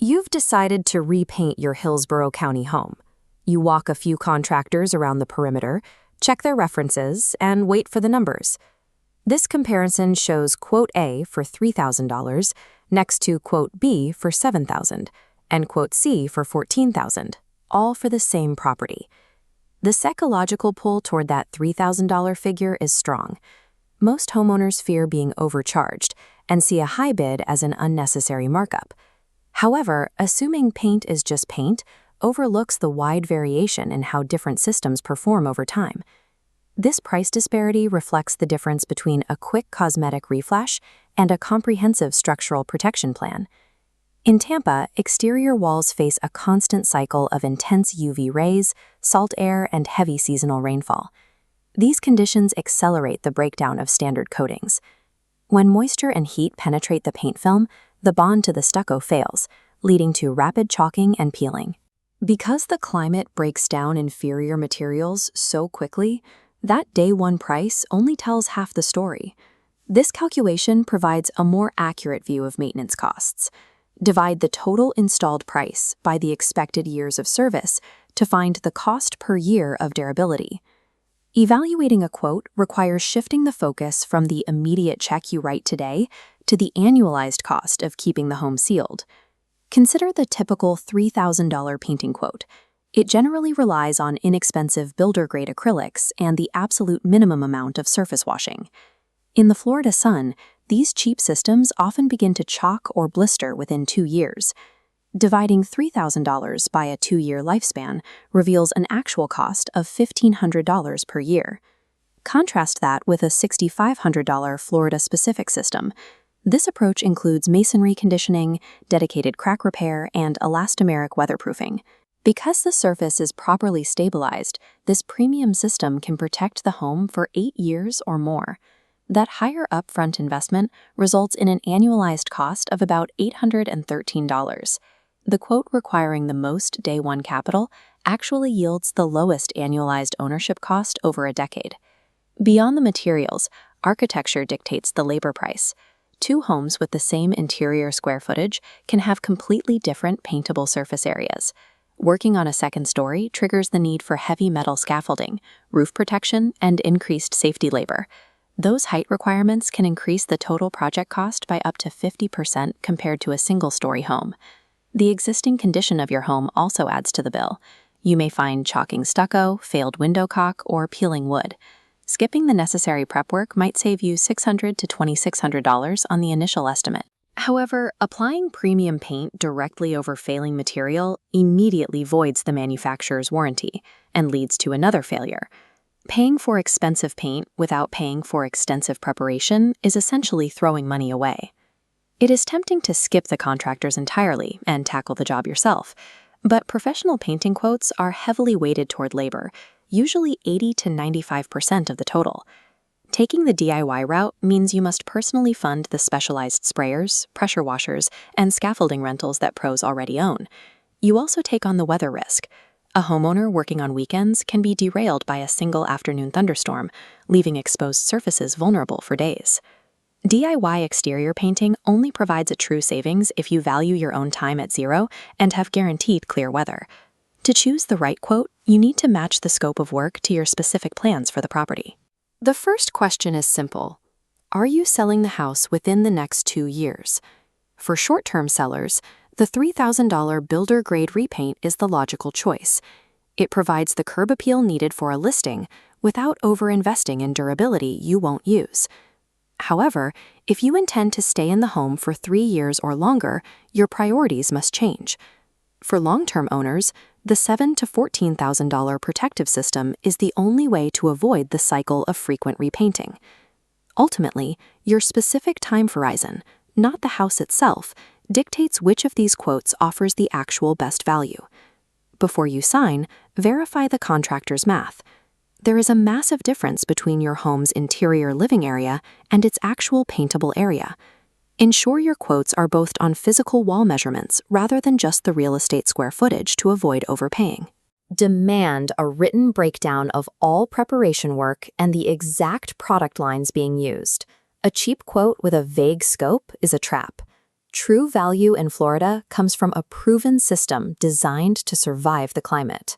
You've decided to repaint your Hillsborough County home. You walk a few contractors around the perimeter, check their references, and wait for the numbers. This comparison shows quote A for $3,000 next to quote B for $7,000 and quote C for $14,000, all for the same property. The psychological pull toward that $3,000 figure is strong. Most homeowners fear being overcharged and see a high bid as an unnecessary markup. However, assuming paint is just paint overlooks the wide variation in how different systems perform over time. This price disparity reflects the difference between a quick cosmetic reflash and a comprehensive structural protection plan. In Tampa, exterior walls face a constant cycle of intense UV rays, salt air, and heavy seasonal rainfall. These conditions accelerate the breakdown of standard coatings. When moisture and heat penetrate the paint film, the bond to the stucco fails, leading to rapid chalking and peeling. Because the climate breaks down inferior materials so quickly, that day-one price only tells half the story. This calculation provides a more accurate view of maintenance costs. Divide the total installed price by the expected years of service to find the cost per year of durability. Evaluating a quote requires shifting the focus from the immediate check you write today to the annualized cost of keeping the home sealed. Consider the typical $3,000 painting quote. It generally relies on inexpensive builder-grade acrylics and the absolute minimum amount of surface washing. In the Florida sun, these cheap systems often begin to chalk or blister within 2 years. Dividing $3,000 by a 2-year lifespan reveals an actual cost of $1,500 per year. Contrast that with a $6,500 Florida-specific system. This approach includes masonry conditioning, dedicated crack repair, and elastomeric weatherproofing. Because the surface is properly stabilized, this premium system can protect the home for 8 years or more. That higher upfront investment results in an annualized cost of about $813. The quote requiring the most day-one capital actually yields the lowest annualized ownership cost over a decade. Beyond the materials, architecture dictates the labor price. 2 homes with the same interior square footage can have completely different paintable surface areas. Working on a second story triggers the need for heavy metal scaffolding, roof protection, and increased safety labor. Those height requirements can increase the total project cost by up to 50% compared to a single-story home. The existing condition of your home also adds to the bill. You may find chalking stucco, failed window caulk, or peeling wood. Skipping the necessary prep work might save you $600 to $2,600 on the initial estimate. However, applying premium paint directly over failing material immediately voids the manufacturer's warranty and leads to another failure. Paying for expensive paint without paying for extensive preparation is essentially throwing money away. It is tempting to skip the contractors entirely and tackle the job yourself, but professional painting quotes are heavily weighted toward labor, usually 80 to 95% of the total. Taking the DIY route means you must personally fund the specialized sprayers, pressure washers, and scaffolding rentals that pros already own. You also take on the weather risk. A homeowner working on weekends can be derailed by a single afternoon thunderstorm, leaving exposed surfaces vulnerable for days. DIY exterior painting only provides a true savings if you value your own time at zero and have guaranteed clear weather. To choose the right quote, you need to match the scope of work to your specific plans for the property. The first question is simple. Are you selling the house within the next 2 years? For short-term sellers, the $3,000 builder-grade repaint is the logical choice. It provides the curb appeal needed for a listing without over-investing in durability you won't use. However, if you intend to stay in the home for 3 years or longer, your priorities must change. For long-term owners, the $7,000 to $14,000 protective system is the only way to avoid the cycle of frequent repainting. Ultimately, your specific time horizon, not the house itself, dictates which of these quotes offers the actual best value. Before you sign, verify the contractor's math. There is a massive difference between your home's interior living area and its actual paintable area. Ensure your quotes are based on physical wall measurements rather than just the real estate square footage to avoid overpaying. Demand a written breakdown of all preparation work and the exact product lines being used. A cheap quote with a vague scope is a trap. True value in Florida comes from a proven system designed to survive the climate.